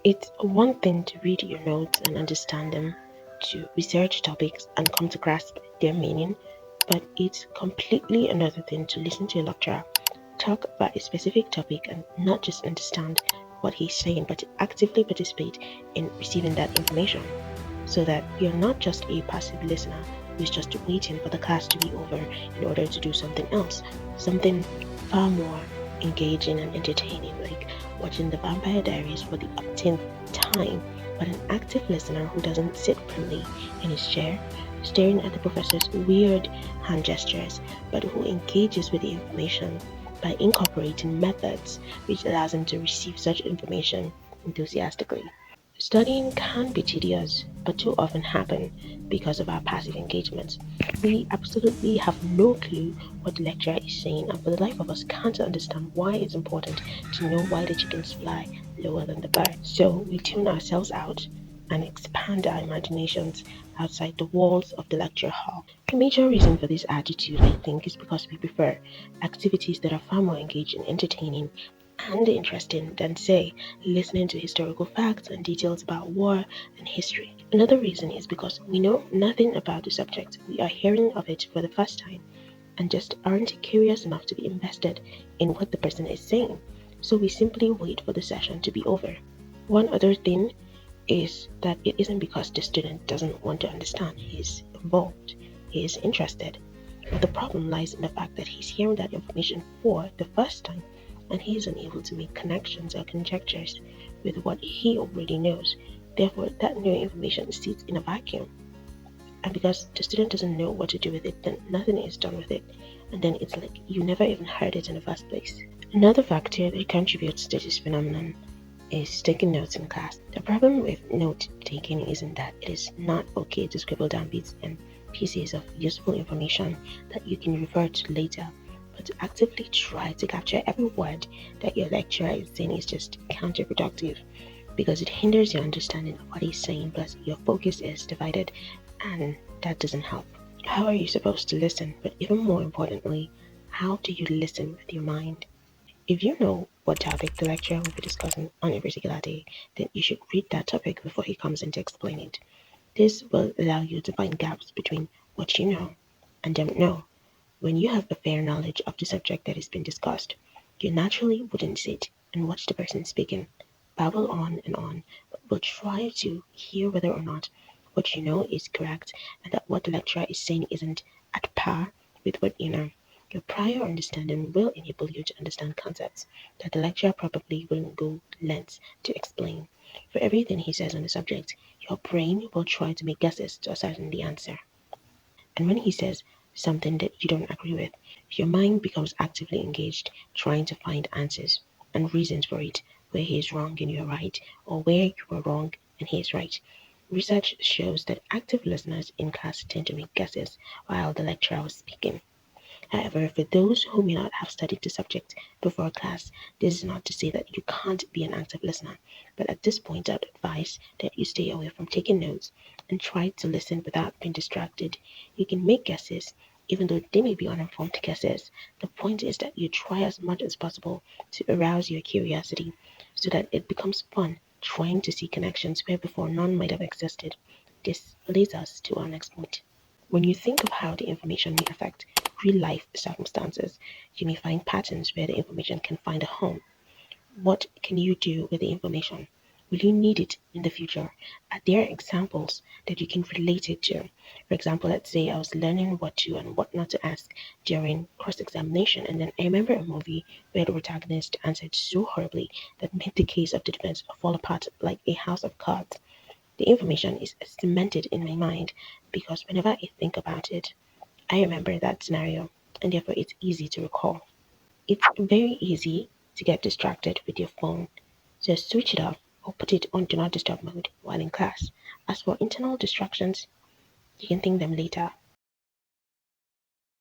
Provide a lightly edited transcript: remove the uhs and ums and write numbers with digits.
It's one thing to read your notes and understand them, to research topics and come to grasp their meaning, but it's completely another thing to listen to a lecturer talk about a specific topic and not just understand what he's saying, but to actively participate in receiving that information so that you're not just a passive listener who's just waiting for the class to be over in order to do something else, something far more engaging and entertaining, like watching the Vampire Diaries for the upteenth time, but an active listener who doesn't sit primly in his chair, staring at the professor's weird hand gestures, but who engages with the information by incorporating methods which allows him to receive such information enthusiastically. Studying can be tedious, but too often happen because of our passive engagement. We absolutely have no clue what the lecturer is saying, and for the life of us can't understand why it's important to know why the chickens fly lower than the birds. So we tune ourselves out and expand our imaginations outside the walls of the lecture hall. The major reason for this attitude, I think, is because we prefer activities that are far more engaging, entertaining, and interesting than, say, listening to historical facts and details about war and history. Another reason is because we know nothing about the subject. We are hearing of it for the first time and just aren't curious enough to be invested in what the person is saying. So we simply wait for the session to be over. One other thing is that it isn't because the student doesn't want to understand. He's involved, he is interested. But the problem lies in the fact that he's hearing that information for the first time and he is unable to make connections or conjectures with what he already knows. Therefore, that new information sits in a vacuum. And because the student doesn't know what to do with it, then nothing is done with it. And then it's like you never even heard it in the first place. Another factor that contributes to this phenomenon is taking notes in class. The problem with note taking isn't that it is not okay to scribble down bits and pieces of useful information that you can refer to later, but to actively try to capture every word that your lecturer is saying is just counterproductive because it hinders your understanding of what he's saying, plus your focus is divided, and that doesn't help. How are you supposed to listen? But even more importantly, how do you listen with your mind? If you know what topic the lecturer will be discussing on a particular day, then you should read that topic before he comes in to explain it. This will allow you to find gaps between what you know and don't know. When you have a fair knowledge of the subject that is being discussed, you naturally wouldn't sit and watch the person speaking, babble on, but will try to hear whether or not what you know is correct and that what the lecturer is saying isn't at par with what you know. Your prior understanding will enable you to understand concepts that the lecturer probably wouldn't go lengths to explain. For everything he says on the subject, your brain will try to make guesses to ascertain the answer. And when he says something that you don't agree with, your mind becomes actively engaged, trying to find answers and reasons for it, where he is wrong and you're right, or where you are wrong and he is right. Research shows that active listeners in class tend to make guesses while the lecturer was speaking. However, for those who may not have studied the subject before class, this is not to say that you can't be an active listener, but at this point, I'd advise that you stay away from taking notes and try to listen without being distracted. You can make guesses, even though they may be uninformed guesses. The point is that you try as much as possible to arouse your curiosity so that it becomes fun trying to see connections where before none might have existed. This leads us to our next point. When you think of how the information may affect real life circumstances, you may find patterns where the information can find a home. What can you do with the information? Will you need it in the future? Are there examples that you can relate it to? For example, let's say I was learning what to and what not to ask during cross examination, and then I remember a movie where the protagonist answered so horribly that made the case of the defense fall apart like a house of cards. The information is cemented in my mind because whenever I think about it, I remember that scenario, and therefore it's easy to recall. It's very easy to get distracted with your phone, so switch it off or put it on do not disturb mode while in class. As for internal distractions, you can think them later.